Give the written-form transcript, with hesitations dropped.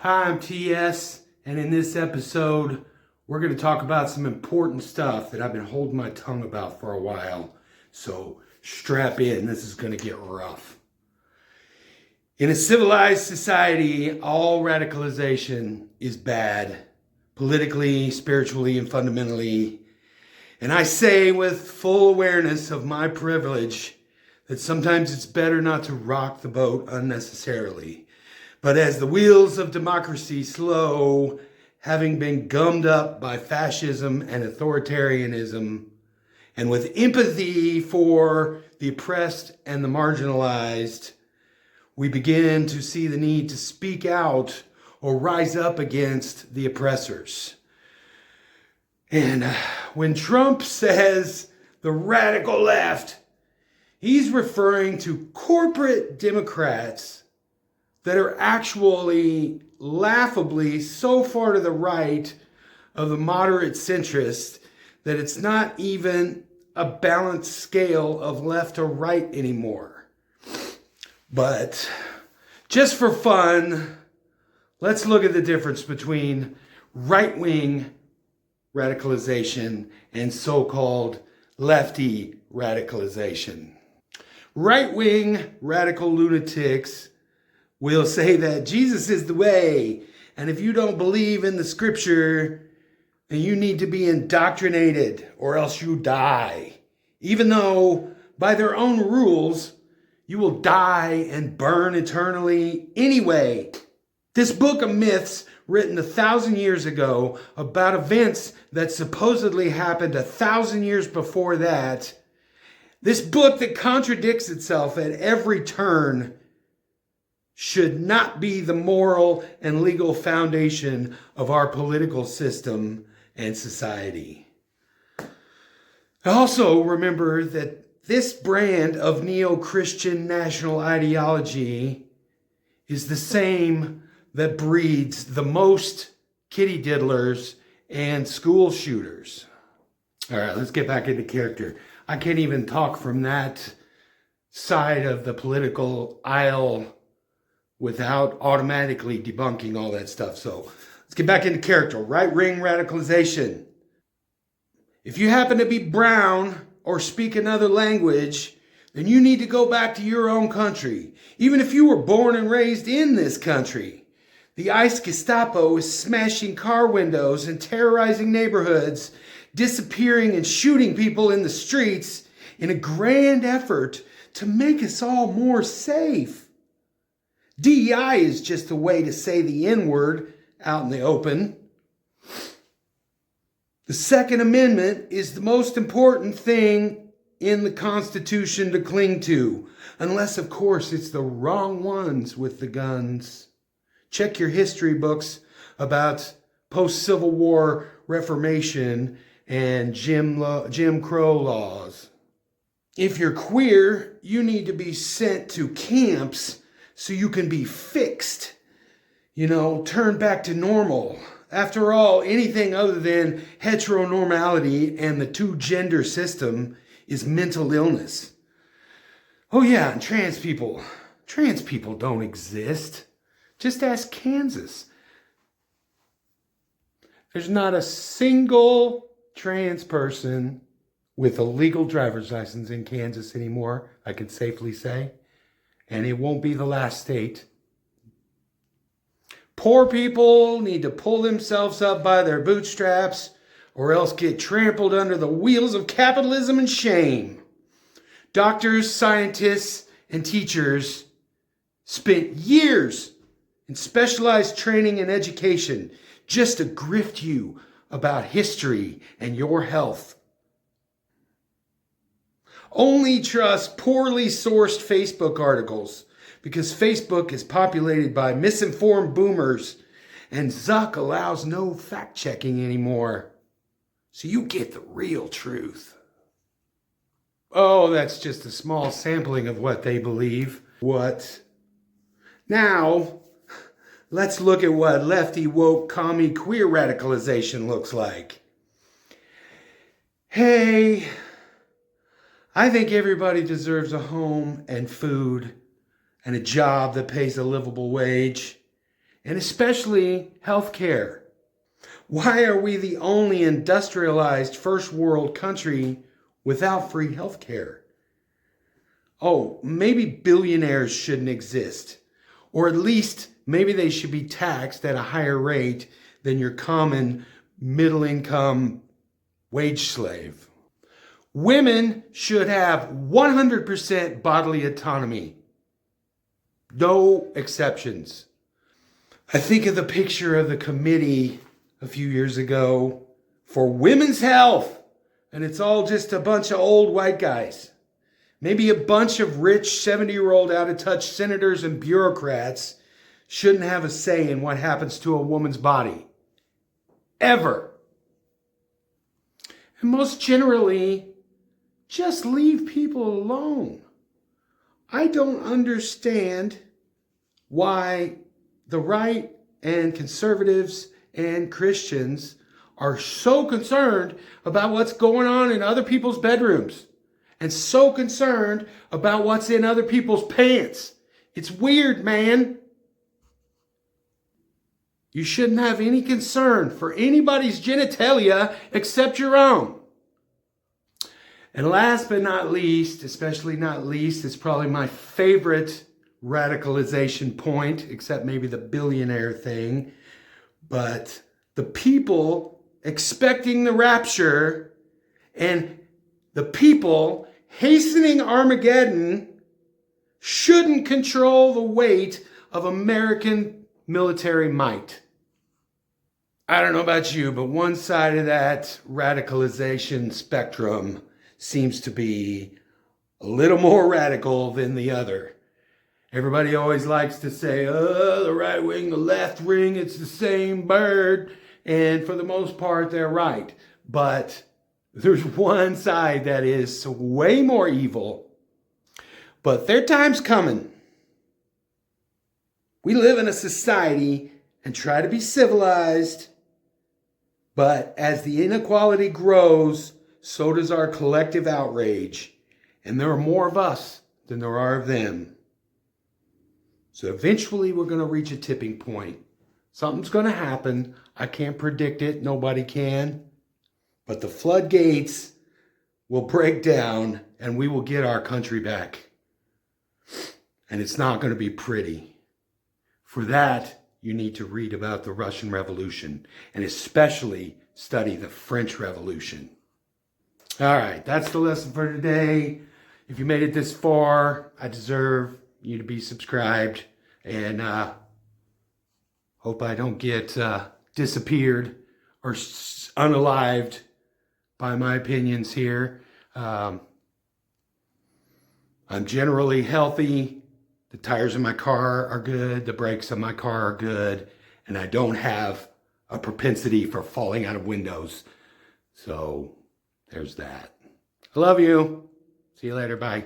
Hi, I'm TS, and in this episode, we're going to talk about some important stuff that I've been holding my tongue about for a while. So strap in, this is going to get rough. In a civilized society, all radicalization is bad, politically, spiritually, and fundamentally. And I say with full awareness of my privilege that sometimes it's better not to rock the boat unnecessarily. But as the wheels of democracy slow, having been gummed up by fascism and authoritarianism, and with empathy for the oppressed and the marginalized, we begin to see the need to speak out or rise up against the oppressors. And when Trump says the radical left, he's referring to corporate Democrats that are actually laughably so far to the right of the moderate centrist that it's not even a balanced scale of left to right anymore. But just for fun, let's look at the difference between right-wing radicalization and so-called lefty radicalization. Right-wing radical lunatics will say that Jesus is the way, and if you don't believe in the scripture, then you need to be indoctrinated or else you die. Even though by their own rules, you will die and burn eternally anyway. This book of myths written 1,000 years ago about events that supposedly happened 1,000 years before that, this book that contradicts itself at every turn, should not be the moral and legal foundation of our political system and society. Also remember that this brand of neo-Christian national ideology is the same that breeds the most kitty diddlers and school shooters. All right, let's get back into character. I can't even talk from that side of the political aisle without automatically debunking all that stuff. So let's get back into character. Right-wing radicalization. If you happen to be brown or speak another language, then you need to go back to your own country. Even if you were born and raised in this country. The ICE Gestapo is smashing car windows and terrorizing neighborhoods, disappearing and shooting people in the streets in a grand effort to make us all more safe. DEI is just a way to say the N-word out in the open. The Second Amendment is the most important thing in the Constitution to cling to, unless, of course, it's the wrong ones with the guns. Check your history books about post-Civil War Reformation and Jim Crow laws. If you're queer, you need to be sent to camps so you can be fixed, turn back to normal. After all, anything other than heteronormality and the two-gender system is mental illness. Oh yeah, and trans people don't exist. Just ask Kansas. There's not a single trans person with a legal driver's license in Kansas anymore, I can safely say. And it won't be the last state. Poor people need to pull themselves up by their bootstraps or else get trampled under the wheels of capitalism and shame. Doctors, scientists, and teachers spent years in specialized training and education just to grift you about history and your health. Only trust poorly sourced Facebook articles because Facebook is populated by misinformed boomers and Zuck allows no fact-checking anymore. So you get the real truth. Oh, that's just a small sampling of what they believe. What? Now, let's look at what lefty, woke, commie, queer radicalization looks like. Hey, I think everybody deserves a home and food and a job that pays a livable wage and especially healthcare. Why are we the only industrialized first world country without free healthcare? Oh, maybe billionaires shouldn't exist. Or at least maybe they should be taxed at a higher rate than your common middle income wage slave. Women should have 100% bodily autonomy. No exceptions. I think of the picture of the committee a few years ago for women's health, and it's all just a bunch of old white guys. Maybe a bunch of rich 70-year-old out-of-touch senators and bureaucrats shouldn't have a say in what happens to a woman's body. Ever. And most generally, just leave people alone. I don't understand why the right and conservatives and Christians are so concerned about what's going on in other people's bedrooms and so concerned about what's in other people's pants. It's weird, man. You shouldn't have any concern for anybody's genitalia except your own. And last but not least, especially not least, it's probably my favorite radicalization point, except maybe the billionaire thing. But the people expecting the rapture and the people hastening Armageddon shouldn't control the weight of American military might. I don't know about you, but one side of that radicalization spectrum seems to be a little more radical than the other. Everybody always likes to say, oh, the right wing, the left wing, it's the same bird. And for the most part, they're right. But there's one side that is way more evil. But their time's coming. We live in a society and try to be civilized. But as the inequality grows, so does our collective outrage. And there are more of us than there are of them. So eventually we're going to reach a tipping point. Something's going to happen. I can't predict it. Nobody can. But the floodgates will break down and we will get our country back. And it's not going to be pretty. For that, you need to read about the Russian Revolution and especially study the French Revolution. All right, that's the lesson for today. If you made it this far, I deserve you to be subscribed, and hope I don't get disappeared or unalived by my opinions here. I'm generally healthy. The tires in my car are good. The brakes on my car are good. And I don't have a propensity for falling out of windows. So there's that. I love you. See you later. Bye.